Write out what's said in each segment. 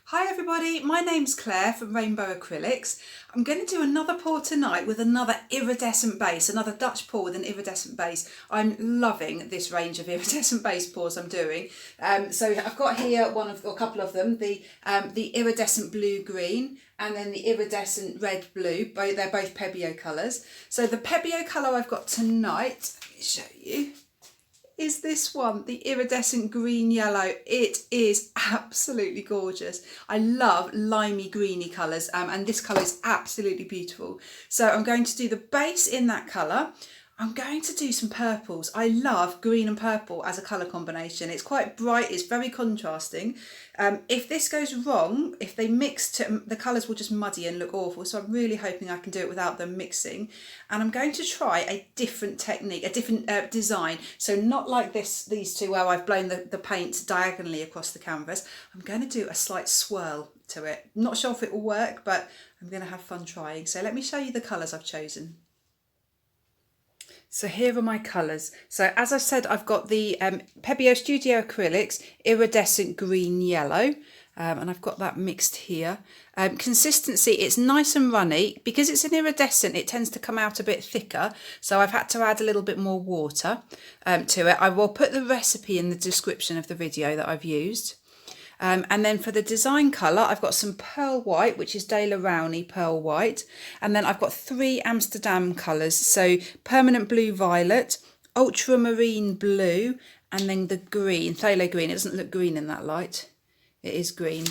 Hi everybody, my name's Claire from Rainbow Acrylics. I'm going to do another pour tonight with another iridescent base, another Dutch pour with an iridescent base. I'm loving this range of iridescent base pours I'm doing. So I've got here a couple of them, the iridescent blue-green and then the iridescent red-blue. They're both Pebbio colours. So the Pebbio colour I've got tonight, let me show you, is this one, the iridescent green yellow. It is absolutely gorgeous. I love limey greeny colours and this colour is absolutely beautiful. So I'm going to do the base in that colour. I'm going to do some purples. I love green and purple as a colour combination. It's quite bright, it's very contrasting. If this goes wrong, if they mix, the colours will just muddy and look awful. So I'm really hoping I can do it without them mixing. And I'm going to try a different technique, a different design. So not like these two where I've blown the paint diagonally across the canvas. I'm going to do a slight swirl to it. Not sure if it will work, but I'm going to have fun trying. So let me show you the colours I've chosen. So here are my colours. So as I said, I've got the Pebbio Studio Acrylics Iridescent Green Yellow, and I've got that mixed here. Consistency, it's nice and runny. Because it's an iridescent, it tends to come out a bit thicker, so I've had to add a little bit more water to it. I will put the recipe in the description of the video that I've used. And then for the design colour, I've got some pearl white, which is De La Rowney pearl white. And then I've got 3 Amsterdam colours. So permanent blue violet, ultramarine blue, and then the green, phthalo green. It doesn't look green in that light. It is green.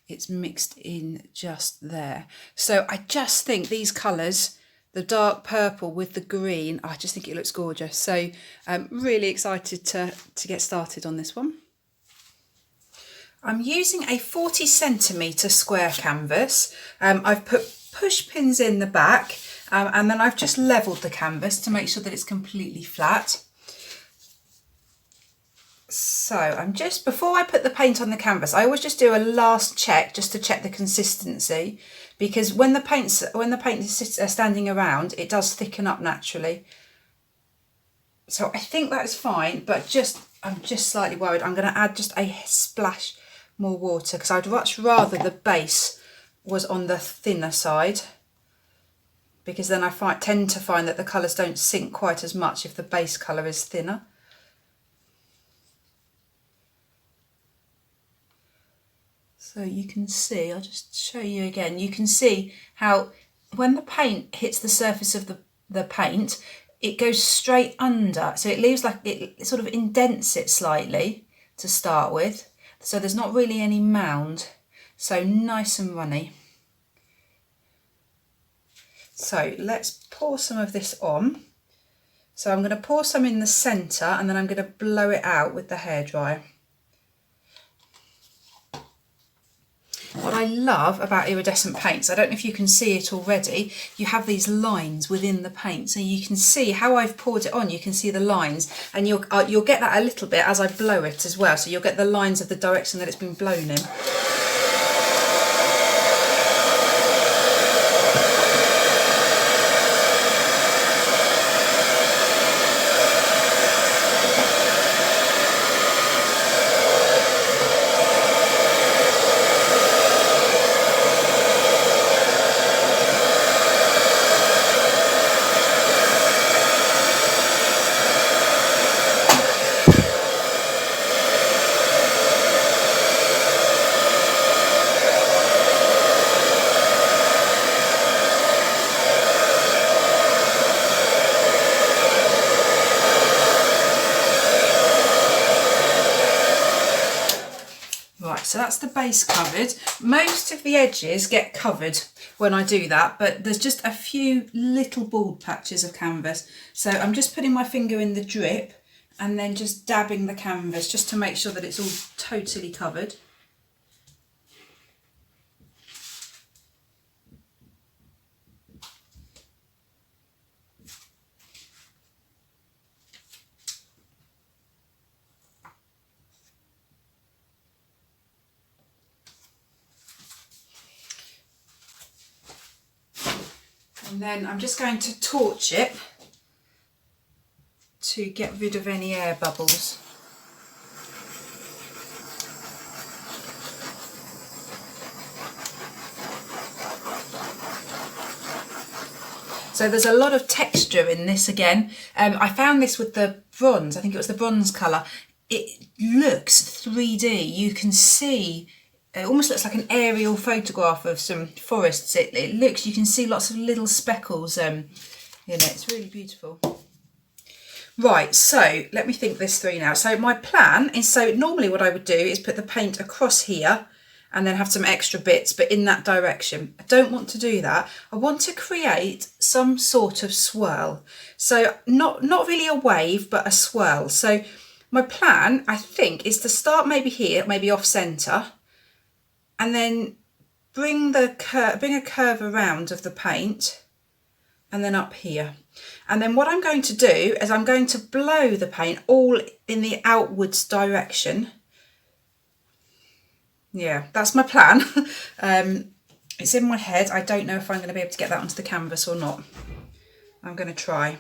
It's mixed in just there. So I just think these colours, the dark purple with the green, I just think it looks gorgeous. So I'm really excited to get started on this one. I'm using a 40cm square canvas. I've put push pins in the back and then I've just levelled the canvas to make sure that it's completely flat. So I'm just, before I put the paint on the canvas, I always just do a last check just to check the consistency, because when the paint is standing around, it does thicken up naturally. So I think that's fine, but I'm just slightly worried. I'm going to add just a splash more water because I'd much rather the base was on the thinner side, because then I tend to find that the colours don't sink quite as much if the base colour is thinner. So you can see, I'll just show you again, you can see how when the paint hits the surface of the paint, it goes straight under, so it leaves like it sort of indents it slightly to start with. So there's not really any mound, so nice and runny. So let's pour some of this on. So I'm going to pour some in the centre and then I'm going to blow it out with the hairdryer. What I love about iridescent paints, I don't know if you can see it already, you have these lines within the paint. So you can see how I've poured it on, you can see the lines, and you'll get that a little bit as I blow it as well. So you'll get the lines of the direction that it's been blown in. So that's the base covered. Most of the edges get covered when I do that, but there's just a few little bald patches of canvas. So I'm just putting my finger in the drip and then just dabbing the canvas just to make sure that it's all totally covered. And then I'm just going to torch it to get rid of any air bubbles. So there's a lot of texture in this again. I found this with the bronze, I think it was the bronze colour. It looks 3D. You can see, it almost looks like an aerial photograph of some forests. It looks, you can see lots of little speckles in it. It's really beautiful. Right, so let me think this through now. So my plan is, so normally what I would do is put the paint across here and then have some extra bits, but in that direction. I don't want to do that. I want to create some sort of swirl. So not really a wave, but a swirl. So my plan, I think, is to start maybe here, maybe off centre, and then bring a curve around of the paint, and then up here. And then what I'm going to do is I'm going to blow the paint all in the outwards direction. Yeah, that's my plan. It's in my head. I don't know if I'm going to be able to get that onto the canvas or not. I'm going to try.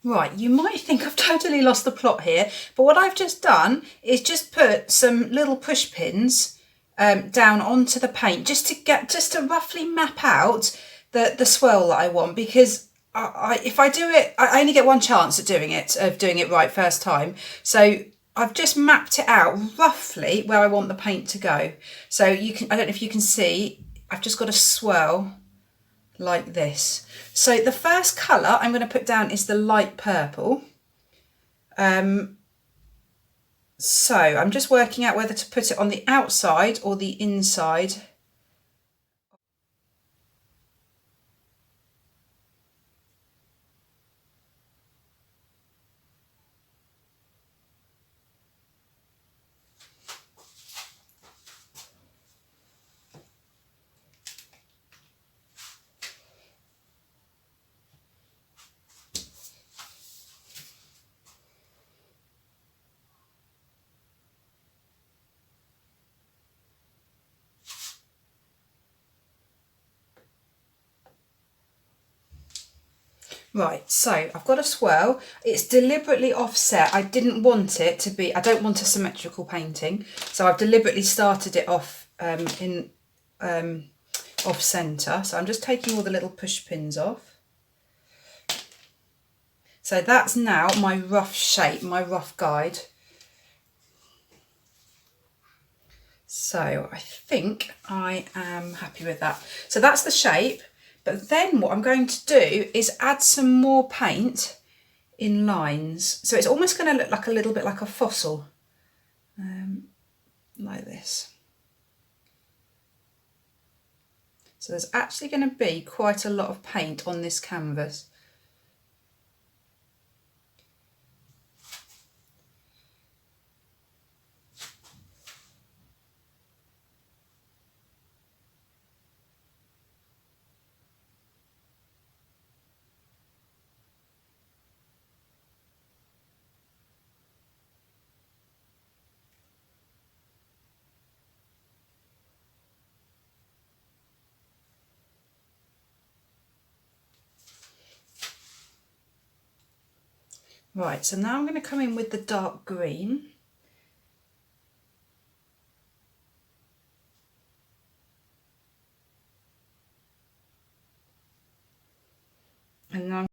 Right, you might think I've totally lost the plot here, but what I've just done is just put some little push pins down onto the paint just to roughly map out the swirl that I want, because if I do it, I only get one chance at doing it right first time. So I've just mapped it out roughly where I want the paint to go. So you can, I don't know if you can see, I've just got a swirl like this. So the first colour I'm going to put down is the light purple. So I'm just working out whether to put it on the outside or the inside. Right, so I've got a swirl. It's deliberately offset. I didn't want it to be, I don't want a symmetrical painting. So I've deliberately started it off off centre. So I'm just taking all the little push pins off. So that's now my rough shape, my rough guide. So I think I am happy with that. So that's the shape. But then what I'm going to do is add some more paint in lines. So it's almost going to look like a little bit like a fossil, like this. So there's actually going to be quite a lot of paint on this canvas. Right, so now I'm going to come in with the dark green. And now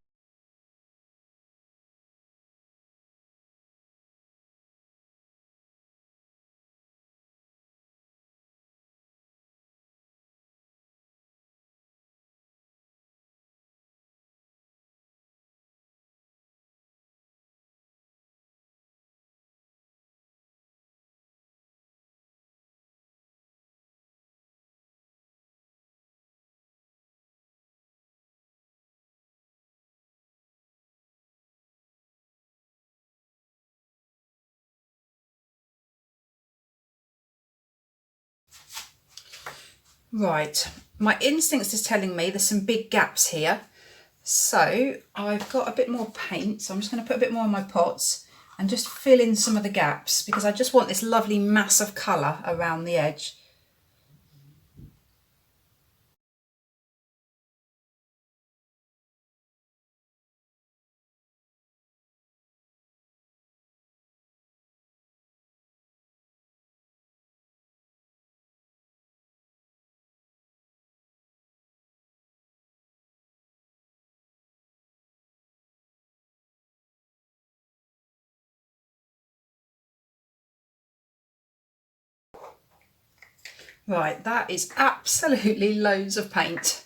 right, my instincts is telling me there's some big gaps here. So I've got a bit more paint, so I'm just going to put a bit more on my pots and just fill in some of the gaps, because I just want this lovely mass of colour around the edge. Right, that is absolutely loads of paint.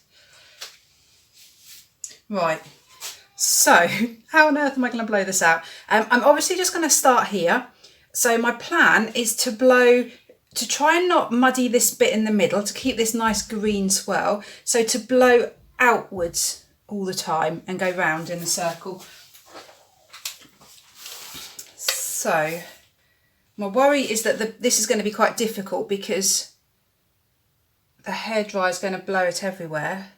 Right, so how on earth am I going to blow this out? I'm obviously just going to start here. So my plan is to blow, to try and not muddy this bit in the middle, to keep this nice green swirl. So to blow outwards all the time and go round in a circle. So my worry is that this is going to be quite difficult because the hairdryer is going to blow it everywhere.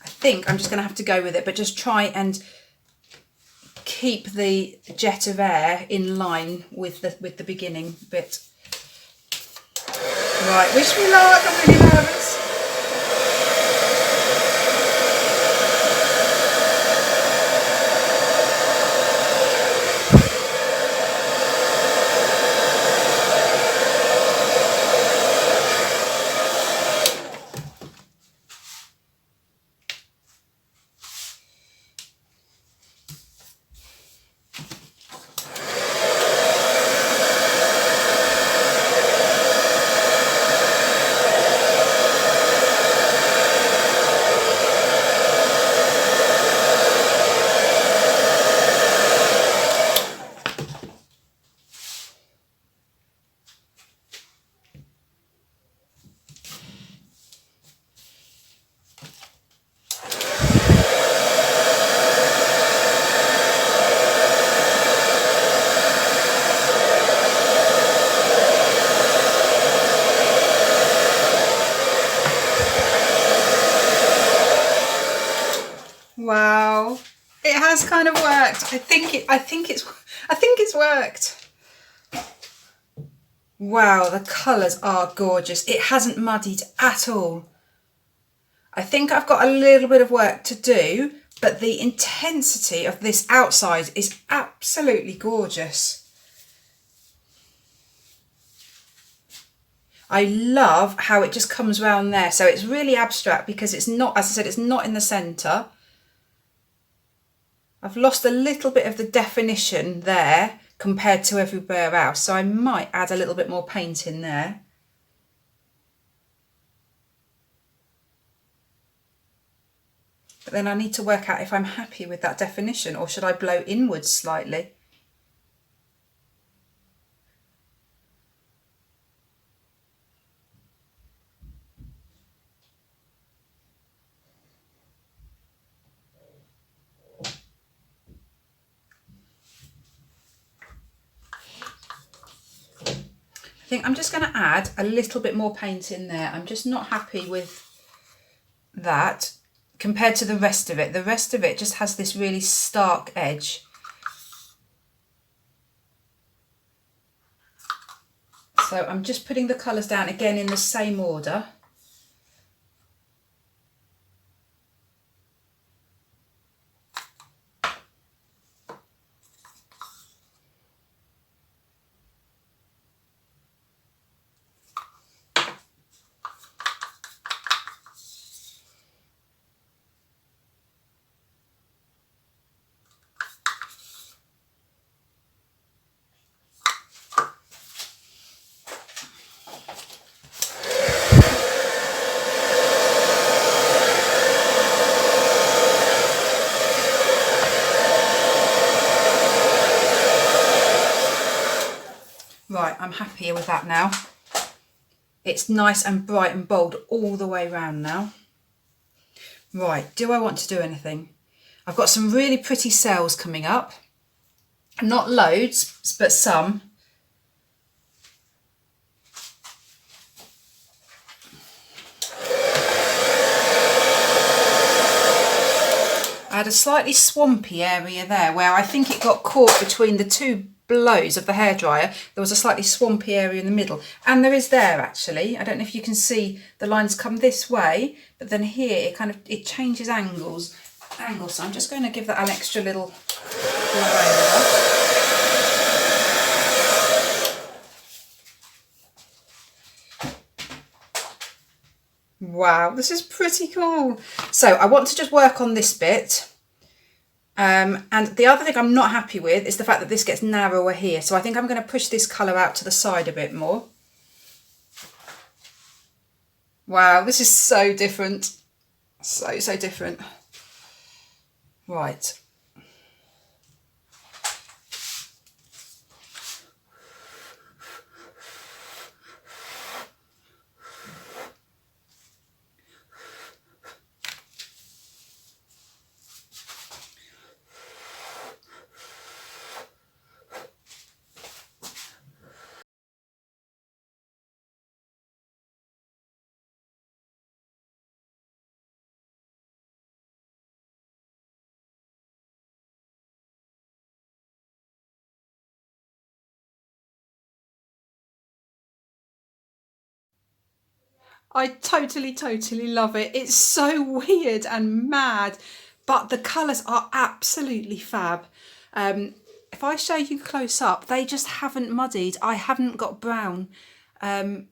I think I'm just going to have to go with it, but just try and keep the jet of air in line with the beginning bit. Right, wish me luck, I'm really nervous. Wow, it has kind of worked. I think it's worked. Wow, the colours are gorgeous. It hasn't muddied at all. I think I've got a little bit of work to do, but the intensity of this outside is absolutely gorgeous. I love how it just comes round there. So it's really abstract because it's not, as I said, it's not in the centre. I've lost a little bit of the definition there compared to everywhere else, so I might add a little bit more paint in there. But then I need to work out if I'm happy with that definition, or should I blow inwards slightly? I think I'm just going to add a little bit more paint in there. I'm just not happy with that compared to the rest of it. The rest of it just has this really stark edge. So I'm just putting the colours down again in the same order. Right, I'm happier with that now. It's nice and bright and bold all the way around now. Right, do I want to do anything? I've got some really pretty cells coming up. Not loads, but some. I had a slightly swampy area there where I think it got caught between the two blows of the hairdryer. There was a slightly swampy area in the middle, and there is there actually. I don't know if you can see the lines come this way, but then here it changes angles. So I'm just going to give that an extra little blow over. Wow, this is pretty cool. So I want to just work on this bit And the other thing I'm not happy with is the fact that this gets narrower here. So I think I'm going to push this colour out to the side a bit more. Wow, this is so different. So different. Right. I totally love it. It's so weird and mad, but the colours are absolutely fab. If I show you close up, they just haven't muddied. I haven't got brown. I'm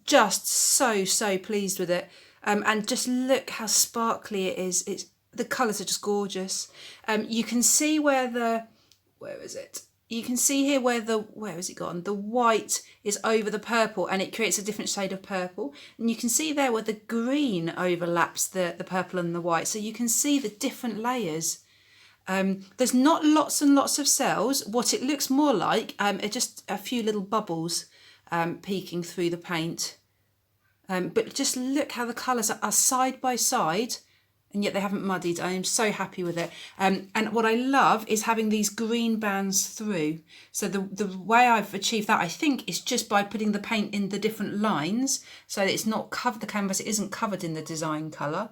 just so pleased with it. And just look how sparkly it is. The colours are just gorgeous. You can see where is it? You can see here where has it gone? The white is over the purple and it creates a different shade of purple. And you can see there where the green overlaps the purple and the white. So you can see the different layers. There's not lots and lots of cells. What it looks more like are just a few little bubbles peeking through the paint. But just look how the colours are side by side. And yet they haven't muddied. I am so happy with it. And what I love is having these green bands through. So the way I've achieved that, I think, is just by putting the paint in the different lines so that it's not covered, the canvas isn't covered in the design colour.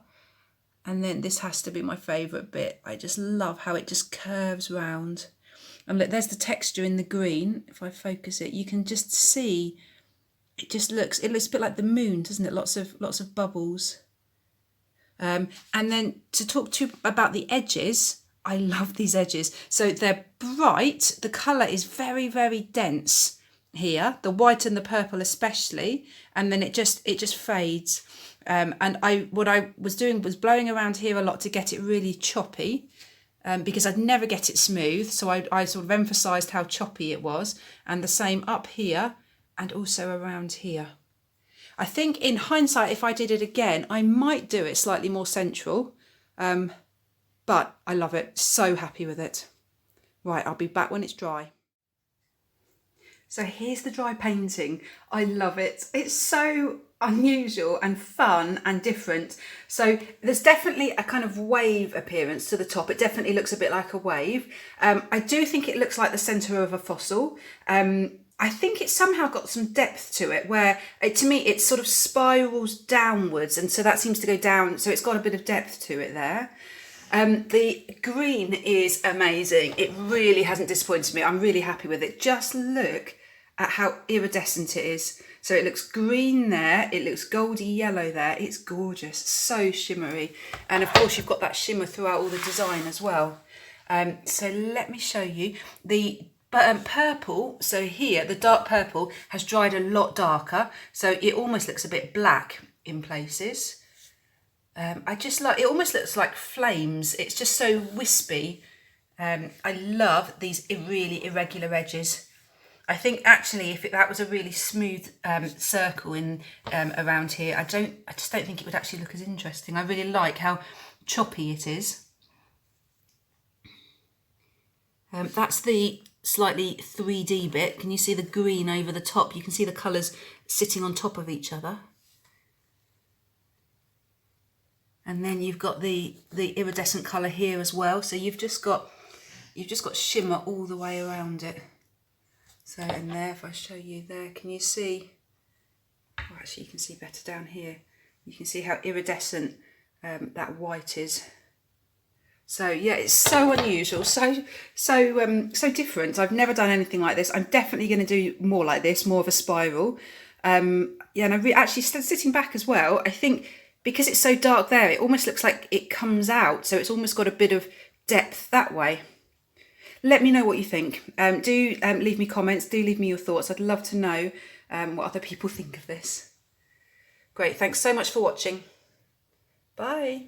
And then this has to be my favourite bit. I just love how it just curves round. And look, there's the texture in the green. If I focus it, you can just see, it looks a bit like the moon, doesn't it? Lots of bubbles. And then to talk to you about the edges, I love these edges. So they're bright. The colour is very dense here, the white and the purple especially, and then it just fades. And what I was doing was blowing around here a lot to get it really choppy, because I'd never get it smooth. So I sort of emphasised how choppy it was, and the same up here and also around here. I think in hindsight, if I did it again, I might do it slightly more central, but I love it. So happy with it. Right, I'll be back when it's dry. So here's the dry painting. I love it. It's so unusual and fun and different. So there's definitely a kind of wave appearance to the top. It definitely looks a bit like a wave. I do think it looks like the centre of a fossil. I think it's somehow got some depth to it where, to me, it sort of spirals downwards. And so that seems to go down. So it's got a bit of depth to it there. The green is amazing. It really hasn't disappointed me. I'm really happy with it. Just look at how iridescent it is. So it looks green there. It looks goldy yellow there. It's gorgeous. So shimmery. And of course, you've got that shimmer throughout all the design as well. So let me show you the purple. So here, the dark purple has dried a lot darker. So it almost looks a bit black in places. I just like, it almost looks like flames. It's just so wispy. I love these really irregular edges. I think actually if that was a really smooth circle in around here, I just don't think it would actually look as interesting. I really like how choppy it is. That's the slightly 3D bit. Can you see the green over the top? You can see the colours sitting on top of each other. And then you've got the iridescent colour here as well. So you've just got shimmer all the way around it. So and there, if I show you there, can you see? Oh, actually, you can see better down here. You can see how iridescent that white is. So yeah, it's so unusual, so different. I've never done anything like this. I'm definitely going to do more like this, more of a spiral. Yeah, and actually sitting back as well, I think because it's so dark there, it almost looks like it comes out. So it's almost got a bit of depth that way. Let me know what you think. Do leave me comments. Do leave me your thoughts. I'd love to know what other people think of this. Great. Thanks so much for watching. Bye.